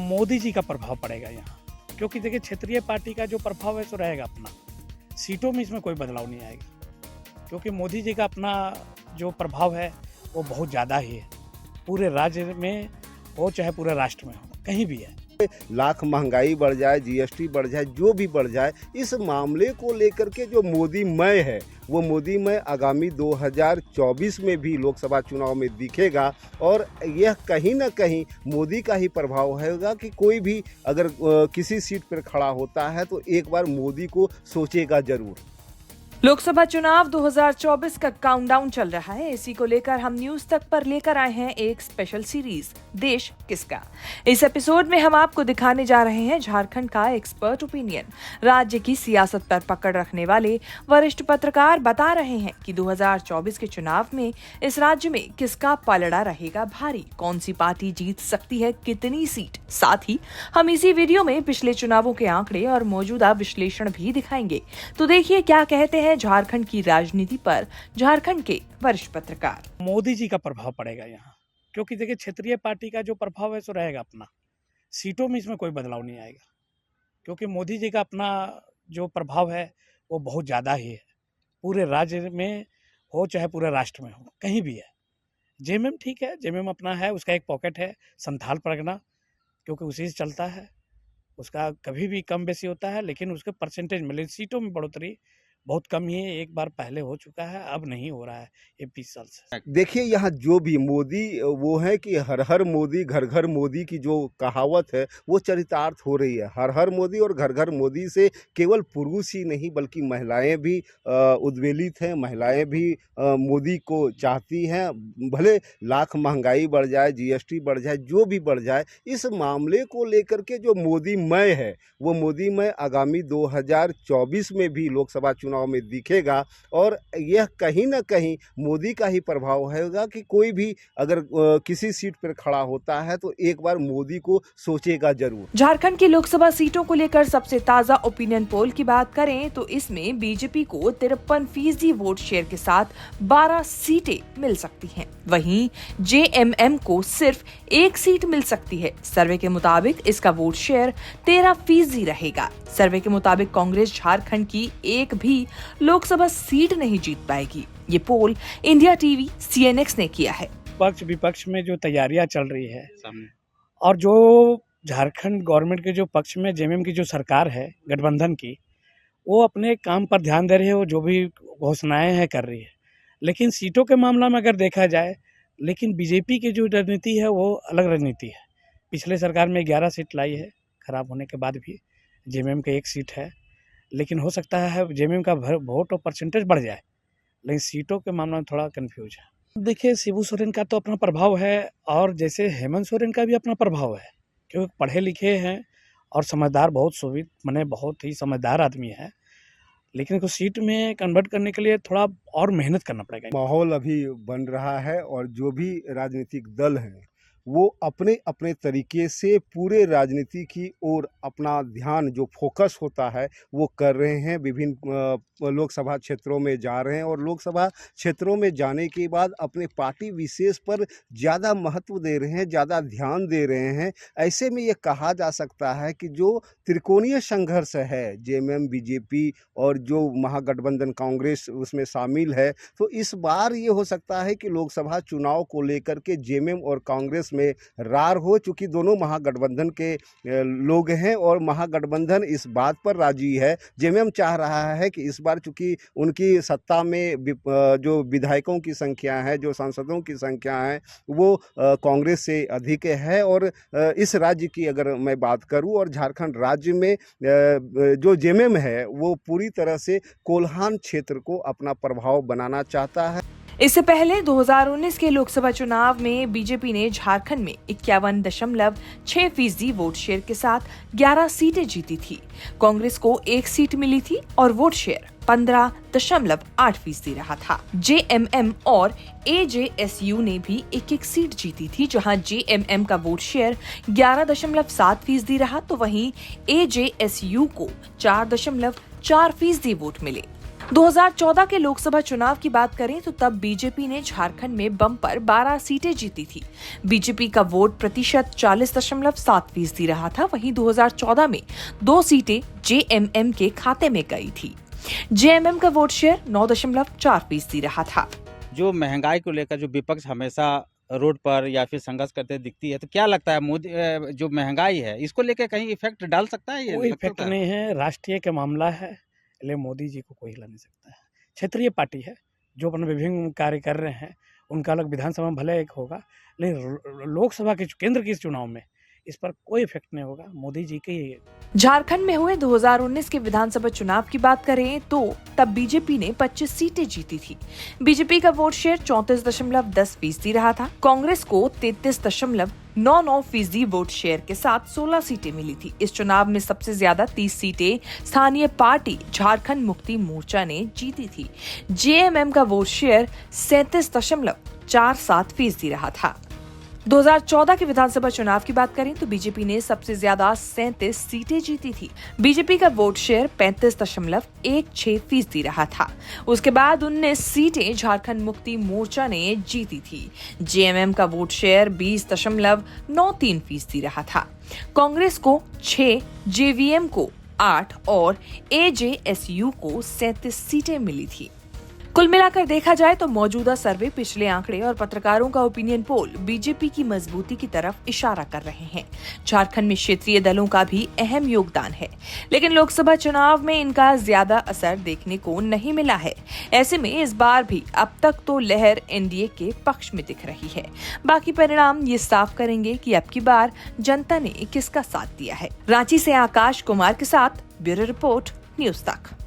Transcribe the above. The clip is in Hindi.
मोदी जी का प्रभाव पड़ेगा यहाँ, क्योंकि देखिए क्षेत्रीय पार्टी का जो प्रभाव है सो रहेगा अपना, सीटों में इसमें कोई बदलाव नहीं आएगा, क्योंकि मोदी जी का अपना जो प्रभाव है वो बहुत ज़्यादा ही है, पूरे राज्य में हो चाहे पूरे राष्ट्र में हो, कहीं भी है। लाख महंगाई बढ़ जाए, जीएसटी बढ़ जाए, जो भी बढ़ जाए, इस मामले को लेकर के जो मोदीमय है वो मोदीमय आगामी 2024 में भी लोकसभा चुनाव में दिखेगा। और यह कहीं ना कहीं मोदी का ही प्रभाव होगा कि कोई भी अगर किसी सीट पर खड़ा होता है तो एक बार मोदी को सोचेगा जरूर। लोकसभा चुनाव 2024 का काउंटडाउन चल रहा है। इसी को लेकर हम न्यूज तक पर लेकर आए हैं एक स्पेशल सीरीज, देश किसका। इस एपिसोड में हम आपको दिखाने जा रहे हैं झारखंड का एक्सपर्ट ओपिनियन। राज्य की सियासत पर पकड़ रखने वाले वरिष्ठ पत्रकार बता रहे हैं कि 2024 के चुनाव में इस राज्य में किसका पलड़ा रहेगा भारी, कौन सी पार्टी जीत सकती है कितनी सीट। साथ ही हम इसी वीडियो में पिछले चुनावों के आंकड़े और मौजूदा विश्लेषण भी दिखाएंगे। तो देखिए क्या कहते हैं झारखंड की राजनीति पर झारखंड के वरिष्ठ पत्रकार। मोदी जी का प्रभाव पड़ेगा यहाँ, क्योंकि देखिए क्षेत्रीय पार्टी का जो प्रभाव है सो रहेगा अपना, सीटों में इसमें कोई बदलाव नहीं आएगा, क्योंकि मोदी जी का अपना जो प्रभाव है वो बहुत ज़्यादा ही है, पूरे राज्य में हो चाहे पूरे राष्ट्र में हो, कहीं भी है। जेएमएम ठीक है, जेएमएम अपना है, उसका एक पॉकेट है संथाल परगना, क्योंकि उसी से चलता है, उसका कभी भी कम बेसी होता है, लेकिन उसके परसेंटेज में सीटों में बढ़ोतरी बहुत कम ही है। एक बार पहले हो चुका है, अब नहीं हो रहा है ये 20 साल से। देखिए यहाँ जो भी मोदी वो है कि हर हर मोदी घर घर मोदी की जो कहावत है वो चरितार्थ हो रही है। हर हर मोदी और घर घर मोदी से केवल पुरुष ही नहीं बल्कि महिलाएं भी उद्वेलित हैं, महिलाएं भी मोदी को चाहती हैं। भले लाख महंगाई बढ़ जाए, जीएसटी बढ़ जाए, जो भी बढ़ जाए, इस मामले को लेकर के जो मोदीमय है वो मोदीमय आगामी 2024 में भी लोकसभा चुनाव में दिखेगा। और यह कहीं ना कहीं मोदी का ही प्रभाव होगा कि कोई भी अगर किसी सीट पर खड़ा होता है तो एक बार मोदी को सोचेगा जरूर। झारखंड की लोकसभा सीटों को लेकर सबसे ताजा ओपिनियन पोल की बात करें तो इसमें बीजेपी को 53% वोट शेयर के साथ 12 सीटें मिल सकती हैं। वहीं जेएमएम को सिर्फ 1 सीट मिल सकती है। सर्वे के मुताबिक इसका वोट शेयर 13% रहेगा। सर्वे के मुताबिक कांग्रेस झारखंड की एक भी लोकसभा सीट नहीं जीत पाएगी। ये पोल इंडिया टीवी सीएनएक्स ने किया है। पक्ष विपक्ष में जो तैयारियां चल रही है और जो झारखंड गवर्नमेंट के जो पक्ष में जेएमएम की जो सरकार है गठबंधन की, वो अपने काम पर ध्यान दे रही है, वो जो भी घोषणाएं हैं कर रही है। लेकिन सीटों के मामला में अगर देखा जाए, लेकिन बीजेपी की जो रणनीति है वो अलग रणनीति है। पिछले सरकार में 11 सीट लाई है, खराब होने के बाद भी जेएमएम का 1 सीट है, लेकिन हो सकता है जेएमएम का वोट और परसेंटेज बढ़ जाए, लेकिन सीटों के मामले में थोड़ा कंफ्यूज है। देखिए शिबू सोरेन का तो अपना प्रभाव है और जैसे हेमंत सोरेन का भी अपना प्रभाव है, क्योंकि पढ़े लिखे हैं और समझदार, बहुत ही समझदार आदमी है, लेकिन को सीट में कन्वर्ट करने के लिए थोड़ा और मेहनत करना पड़ेगा। माहौल अभी बन रहा है और जो भी राजनीतिक दल हैं वो अपने अपने तरीके से पूरे राजनीति की ओर अपना ध्यान जो फोकस होता है वो कर रहे हैं। विभिन्न लोकसभा क्षेत्रों में जा रहे हैं और लोकसभा क्षेत्रों में जाने के बाद अपने पार्टी विशेष पर ज़्यादा महत्व दे रहे हैं, ज़्यादा ध्यान दे रहे हैं। ऐसे में ये कहा जा सकता है कि जो त्रिकोणीय संघर्ष है, जेएमएम, बीजेपी और जो महागठबंधन कांग्रेस उसमें शामिल है, तो इस बार ये हो सकता है कि लोकसभा चुनाव को लेकर के जेएमएम और कांग्रेस में रार हो, चूंकि दोनों महागठबंधन के लोग हैं और महागठबंधन इस बात पर राजी है। जेएमएम चाह रहा है कि इस बार चूंकि उनकी सत्ता में जो विधायकों की संख्या है, जो सांसदों की संख्या है, वो कांग्रेस से अधिक है। और इस राज्य की अगर मैं बात करूं और झारखंड राज्य में जो जेएमएम है वो पूरी तरह से कोल्हान क्षेत्र को अपना प्रभाव बनाना चाहता है। इससे पहले 2019 के लोकसभा चुनाव में बीजेपी ने झारखंड में 51.6% वोट शेयर के साथ 11 सीटें जीती थी। कांग्रेस को 1 सीट मिली थी और वोट शेयर 15.8% रहा था। जेएमएम और एजेएसयू ने भी 1-1 सीट जीती थी, जहां जेएमएम का वोट शेयर 11.7% रहा तो वहीं एजेएसयू को 4.4% वोट मिले। 2014 के लोकसभा चुनाव की बात करें तो तब बीजेपी ने झारखंड में बम्पर 12 सीटें जीती थी। बीजेपी का वोट प्रतिशत 40.7% रहा था। वहीं 2014 में 2 सीटें जेएमएम के खाते में गई थी। जेएमएम का वोट शेयर 9.4% रहा था। जो महंगाई को लेकर जो विपक्ष हमेशा रोड पर या फिर संघर्ष करते दिखती है, तो क्या लगता है मोदी जो महंगाई है इसको लेकर कहीं इफेक्ट डाल सकता है? कोई इफेक्ट नहीं है, राष्ट्रीय का मामला है, इसलिए मोदी जी को कोई हिला नहीं सकता है। क्षेत्रीय पार्टी है जो अपने विभिन्न कार्य कर रहे हैं, उनका अलग विधानसभा में भले एक होगा, लेकिन लोकसभा के केंद्र के चुनाव में इस पर कोई इफेक्ट नहीं होगा। मोदी जी के झारखंड में हुए 2019 के विधानसभा चुनाव की बात करें तो तब बीजेपी ने 25 सीटें जीती थी। बीजेपी का वोट शेयर 34.10% रहा था। कांग्रेस को 33.99% वोट शेयर के साथ 16 सीटें मिली थी। इस चुनाव में सबसे ज्यादा 30 सीटें स्थानीय पार्टी झारखंड मुक्ति मोर्चा ने जीती थी। जेएमएम का वोट शेयर 37.47% रहा था। 2014 के विधानसभा चुनाव की बात करें तो बीजेपी ने सबसे ज्यादा 37 सीटें जीती थी। बीजेपी का वोट शेयर 35.16% रहा था। उसके बाद 19 सीटें झारखंड मुक्ति मोर्चा ने जीती थी। जेएमएम का वोट शेयर 20.93% रहा था। कांग्रेस को 6, जेवीएम को 8 और एजेएसयू को 37 सीटें मिली थी। कुल मिलाकर देखा जाए तो मौजूदा सर्वे, पिछले आंकड़े और पत्रकारों का ओपिनियन पोल बीजेपी की मजबूती की तरफ इशारा कर रहे हैं। झारखंड में क्षेत्रीय दलों का भी अहम योगदान है, लेकिन लोकसभा चुनाव में इनका ज्यादा असर देखने को नहीं मिला है। ऐसे में इस बार भी अब तक तो लहर एनडीए के पक्ष में दिख रही है। बाकी परिणाम ये साफ करेंगे कि अब की बार जनता ने किसका साथ दिया है। रांची से आकाश कुमार के साथ ब्यूरो रिपोर्ट, न्यूज़ तक।